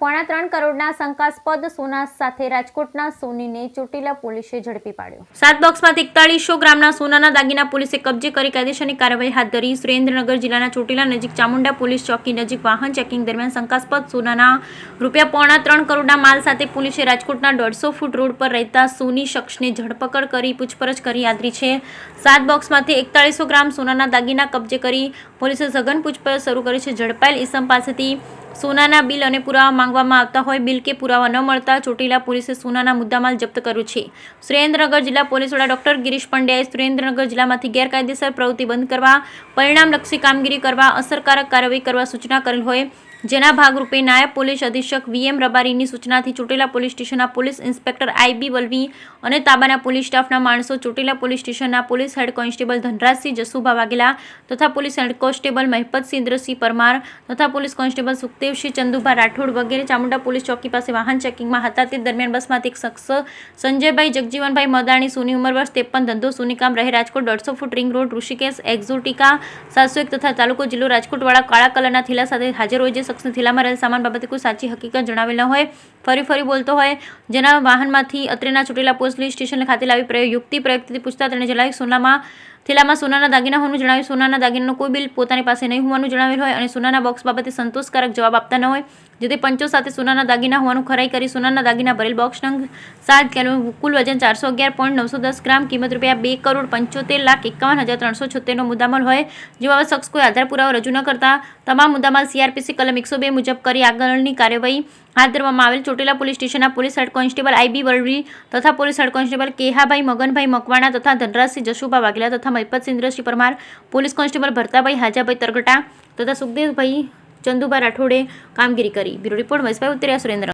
3.5 કરોડના શંકાસ્પદ સોના સાથે રાજકોટના સોનીને ચોટીલા પોલીસે ઝડપી પાડ્યો। 7 બોક્સમાંથી 4100 ગ્રામના સોનાના દાગીના પોલીસે કબજે કરી કાયદેસરની કાર્યવાહી હાથ ધરી। સુરેન્દ્રનગર જિલ્લાના ચોટીલા નજીક ચામુંડા પોલીસ ચોકી નજીક વાહન ચેકિંગ દરમિયાન શંકાસ્પદ સોનાના ₹3.5 કરોડના માલ સાથે પોલીસે રાજકોટના 150 ફૂટ રોડ પર રહેતા સોની શખ્સને ધરપકડ કરી પૂછપરછ કરી આદરી છે। 7 બોક્સમાંથી 4100 ગ્રામ સોનાના દાગીના કબજે કરી પોલીસે સઘન પૂછપરછ શરૂ કરી છે। ઝડપાયેલ ઈસમ પાસેથી સોનાના બિલ અને પુરાવા માંગવામાં આવતા હોય બિલ કે પુરાવા ન મળતા ચોટીલા પોલીસે સોનાના મુદ્દામાલ જપ્ત કર્યો છે। સુરેન્દ્રનગર જિલ્લા પોલીસ વડા ડોક્ટર ગિરીશ પંડ્યાએ સુરેન્દ્રનગર જિલ્લામાંથી ગેરકાયદેસર પ્રવૃત્તિ બંધ કરવા, પરિણામલક્ષી કામગીરી કરવા, અસરકારક કાર્યવાહી કરવા સૂચના કરેલ હોય, જેના ભાગરૂપે નાયબ પોલીસ અધિક્ષક વીએમ રબારીની સૂચનાથી ચોટીલા પોલીસ સ્ટેશનના પોલીસ ઇન્સ્પેક્ટર આઈબી વલવી અને તાબાના પોલીસ સ્ટાફના માણસો ચોટીલા પોલીસ સ્ટેશનના police head constable Dhanrajsinh Jasubha Vaghela તથા police head constable Mahepatsinh Indrasinh Parmar તથા પોલીસ કોન્સ્ટેબલ સુખદેવસિંહ ચંદુભા રાઠોડ વગેરે ચામુંડા પોલીસ ચોકી પાસે વાહન ચેકિંગમાં હતા। તે દરમિયાન બસમાંથી એક શખ્સ સંજયભાઈ જગજીવનભાઈ મદાણી સોની ઉંમર વર્ષ 53 ધંધો સોનીકામ રહે Rajkot 150 foot ring road Rishikesh Exotica 701 તથા તાલુકો જિલ્લો રાજકોટવાળા કાળા કલરના થેલા સાથે હાજર હોય જે શખ્સને થેલામાં રહેલ સામાન બાબતે કોઈ સાચી હકીકત જણાવેલ ન હોય, ફરી બોલતો હોય, જેના વાહનમાંથી અત્રેના ચોટીલા પોલીસ સ્ટેશન ખાતે લાવી યુક્તિથી પૂછતા તેણે જણાવ્યું થેલામાં સોનાના દાગીના હોવાનું જણાવ્યું। સોનાના દાગીનાનો કોઈ બિલ પોતાની પાસે નહીં હોવાનું જણાવેલ હોય અને સોનાના બોક્સ બાબતે સંતોષકારક જવાબ આપતા ન હોય, જેથી પંચો સાથે સોનાના દાગીના હોવાનું ખરાઈ કરી સોનાના દાગીના ભરેલ બોક્સ નંગ 7 કિલો કુલ વજન 411.910 ગ્રામ કિંમત ₹2,75,51,376 નો મુદ્દામાલ હોય, જે બાબત શખ્સ કોઈ આધાર પુરાવો રજૂ ન કરતા તમામ મુદ્દામાલ CRPC કલમ 102 મુજબ કરી આગળની કાર્યવાહી હાથ ધરવામાં આવેલ। ચોટીલા પોલીસ સ્ટેશનના police head constable IB Valvi તથા police head constable Kehabhai Maganbhai Makwana તથા ધનરાજસિંહ જશુભા વાઘેલા તથા મહેપતસિંહ ઇન્દ્રસિંહ પરમાર, પોલીસ કોન્સ્ટેબલ ભરતાભાઈ હાજાભાઈ તરગટા તથા સુખદેવભાઈ ચંદુભા રાઠોડે કામગીરી કરી। Bureau report Maheshbhai Uttariya, Surendra.